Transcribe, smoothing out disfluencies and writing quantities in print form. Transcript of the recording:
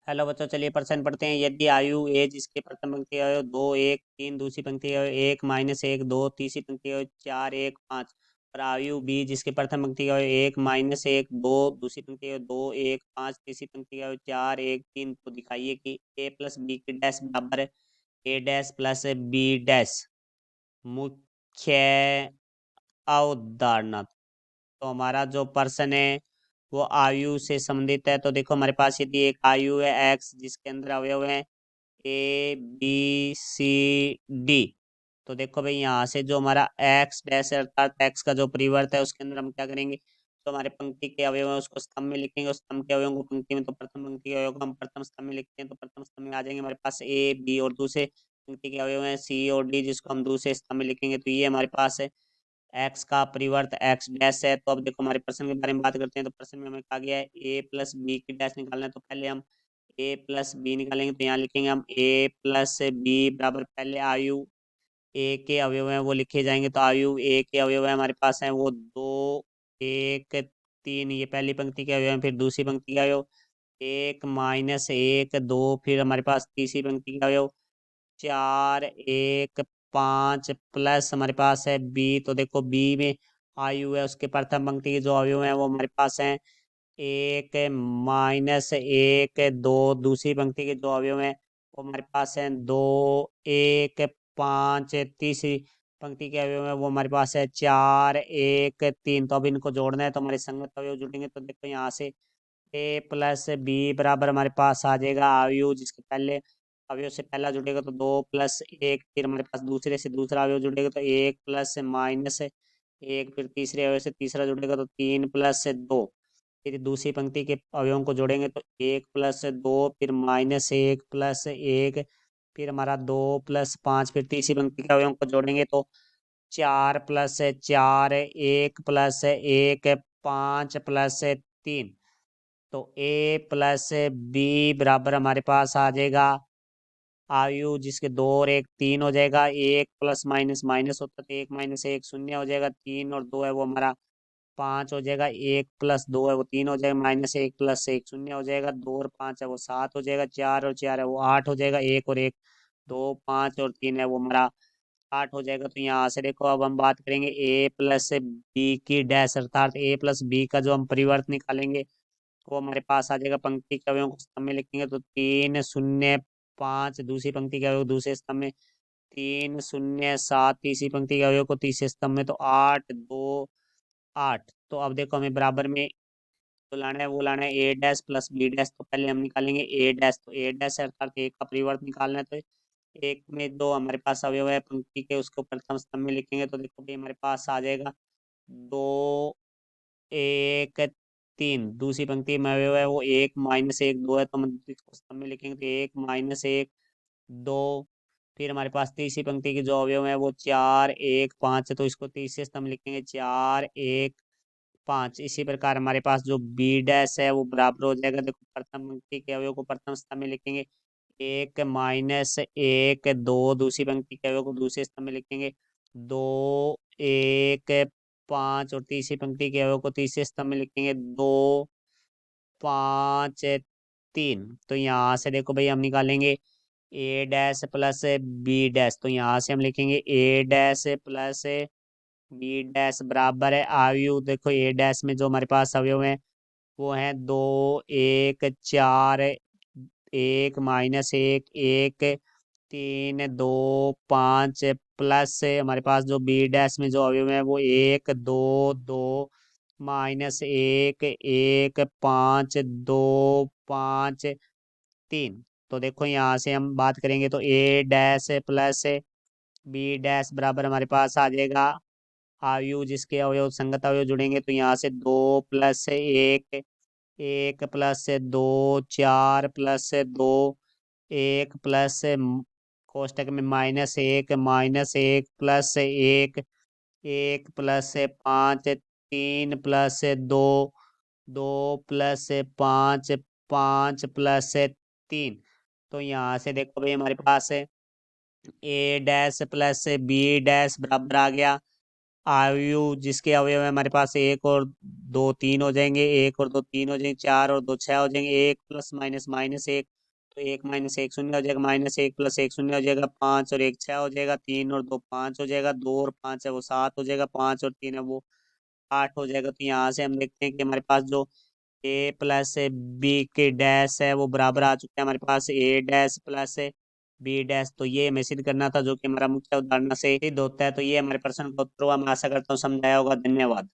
Hello बच्चों, चलिए प्रश्न पढ़ते हैं। यदि आयु ए जिसके प्रथम पंक्ति का अवयव दो एक तीन, दूसरी पंक्ति का अवयव एक माइनस एक दो, तीसरी पंक्ति का अवयव चार एक पाँच, और आयु बी जिसके प्रथम पंक्ति का अवयव एक माइनस एक दो, दूसरी पंक्ति का अवयव दो एक पाँच, तीसरी पंक्ति का अवयव चार एक तीन, तो दिखाइए कि ए प्लस बी की डैश बराबर है ए डैश प्लस बी डैश। मुख्य अवधारणा। तो हमारा जो प्रश्न है वो आयु से संबंधित है। तो देखो हमारे पास यदि एक आयु है एक्स जिसके अंदर अवयव है ए बी सी डी। तो देखो भाई यहाँ से जो हमारा एक्स डैश है अर्थात एक्स का जो परिवर्त है उसके अंदर हम क्या करेंगे, तो हमारे पंक्ति के अवयव है उसको स्तंभ में लिखेंगे और स्तंभ के अवयव को पंक्ति में। तो प्रथम पंक्ति के अवयव को हम प्रथम स्तंभ में लिखते हैं, तो प्रथम स्तंभ में आ जाएंगे हमारे पास ए बी, और दूसरे पंक्ति के अवयव है सी और डी जिसको हम दूसरे स्तंभ में लिखेंगे। तो ये हमारे पास है एक्स का परिवर्त एक्स डैश है। तो अब देखो हमारे प्रश्न के बारे में बात करते हैं। तो प्रश्न में हमें कहा गया है ए प्लस बी की डैश निकालना है। तो पहले हम ए प्लस बी निकालेंगे, तो यहाँ लिखेंगे हम ए प्लस बी बराबर, पहले आयु ए के अवयव हैं वो लिखे जाएंगे। तो आयु ए के अवयव है हमारे पास है वो दो एक तीन, ये पहली पंक्ति के अवयव हैं। फिर दूसरी पंक्ति के अवयव एक माइनस एक दो, फिर हमारे पास तीसरी पंक्ति के अवयव चार एक पाँच, प्लस हमारे पास है बी। तो देखो बी में आयु है उसके प्रथम पंक्ति के जो अवयव है वो हमारे पास है एक माइनस एक दो, दूसरी पंक्ति के जो अवयव है वो हमारे पास है दो एक पाँच, तीसरी पंक्ति के अवयव है वो हमारे पास है चार एक तीन। तो अब इनको जोड़ना है तो हमारे संगत अवयव जुड़ेंगे। तो देखो यहाँ से ए प्लस बी बराबर हमारे पास आ जाएगा आयु जिसके पहले अवयव से पहला जुड़ेगा तो दो प्लस एक, फिर हमारे पास दूसरे से दूसरा अवयव जुड़ेगा तो एक प्लस माइनस एक, फिर तीसरे अवयव से तीसरा जुड़ेगा तो तीन प्लस दो, फिर दूसरी पंक्ति के अवयवों को जोड़ेंगे तो एक प्लस दो, फिर माइनस एक प्लस एक, फिर हमारा दो प्लस पाँच, फिर तीसरी पंक्ति के अवयवों को जोड़ेंगे तो चार प्लस चार एक प्लस एक पाँच प्लस तीन। तो ए प्लस बी बराबर हमारे पास आ जाएगा आयु जिसके दो और एक तीन हो जाएगा, एक प्लस माइनस माइनस होता है तो एक माइनस एक शून्य हो जाएगा, तीन और दो है वो हमारा पाँच हो जाएगा, एक प्लस दो है वो तीन हो जाएगा, माइनस एक प्लस एक शून्य हो जाएगा, दो और पाँच है वो सात हो जाएगा, चार और चार है वो आठ हो जाएगा, एक और एक दो, पाँच और तीन है वो हमारा आठ हो जाएगा। तो यहाँ से देखो अब हम बात करेंगे ए प्लस बी की डैश अर्थात ए प्लस बी का जो हम परिवर्त निकालेंगे वो हमारे पास आ जाएगा। पंक्ति के अवयवों को स्तंभ में लिखेंगे तो तीन शून्य पाँच, दूसरी पंक्ति के अवयव दूसरे स्तंभ में तीन शून्य सात, तीसरी पंक्ति के अवयव को तीसरे स्तंभ में तो आठ दो आठ। तो अब देखो हमें बराबर में जो लाना है वो लाना है ए डैश प्लस बी डैश। तो पहले हम निकालेंगे ए डैश, तो ए डैश अर्थात एक का परिवर्त निकालना है। तो एक में दो हमारे पास अवयव है पंक्ति के उसको प्रथम स्तंभ में लिखेंगे तो देखो भाई हमारे पास आ जाएगा दो एक तीन, दूसरी पंक्ति में अवयव है वो एक माइनस एक दो है तो हम इसको स्तंभ में लिखेंगे तो एक माइनस एक दो, फिर हमारे पास तीसरी पंक्ति के जो अवयव है वो चार एक पाँच है तो इसको तीसरे स्तंभ में लिखेंगे चार एक पाँच। इसी प्रकार हमारे पास जो बी डैश है वो बराबर हो जाएगा, देखो प्रथम पंक्ति के अवयव को प्रथम स्तंभ में लिखेंगे एक माइनस एक दो, दूसरी पंक्ति के अवयव को दूसरे स्तंभ में लिखेंगे दो एक पाँच, और तीसरी पंक्ति के अवयव को तीसरे स्तंभ में लिखेंगे दो पाँच तीन। तो यहाँ से देखो भाई हम निकालेंगे ए डैश प्लस बी डैश। तो यहाँ से हम लिखेंगे ए डैश प्लस बी डैश बराबर है आयु, देखो ए डैश में जो हमारे पास अवयव है वो है दो एक चार एक माइनस एक एक तीन दो पाँच, प्लस हमारे पास जो बी डैश में जो अवयव है वो एक दो दो माइनस एक एक पाँच दो पाँच तीन। तो देखो यहाँ से हम बात करेंगे तो ए डैश प्लस बी डैश बराबर हमारे पास आ जाएगा आयु जिसके अवयव संगत अवयव जुड़ेंगे तो यहाँ से दो प्लस एक एक प्लस दो चार प्लस दो एक प्लस कोष्टक में माइनस एक प्लस एक एक प्लस पाँच तीन प्लस दो दो प्लस पाँच पाँच प्लस तीन। तो यहाँ से देखो भाई हमारे पास ए डैश प्लस बी डैश बराबर आ गया आयु जिसके अवयव है हमारे पास एक और दो तीन हो जाएंगे, एक और दो तीन हो जाएंगे, चार और दो छह हो जाएंगे, एक प्लस माइनस माइनस एक, तो एक माइनस एक शून्य हो जाएगा, माइनस एक प्लस एक शून्य हो जाएगा, पाँच और एक छह हो जाएगा, तीन और दो पाँच हो जाएगा, दो और पाँच है वो सात हो जाएगा, पाँच और तीन है वो आठ हो जाएगा। तो यहाँ से हम देखते हैं कि हमारे पास जो ए प्लस बी के डैश है वो बराबर आ चुके हैं हमारे पास ए डैश प्लस बी डैश। तो ये हमें सिद्ध करना था जो कि हमारा मुख्य उदाहरण से सिद्ध होता है। तो ये हमारे प्रश्न का उत्तर हुआ। मैं आशा करता हूँ समझाया होगा। धन्यवाद।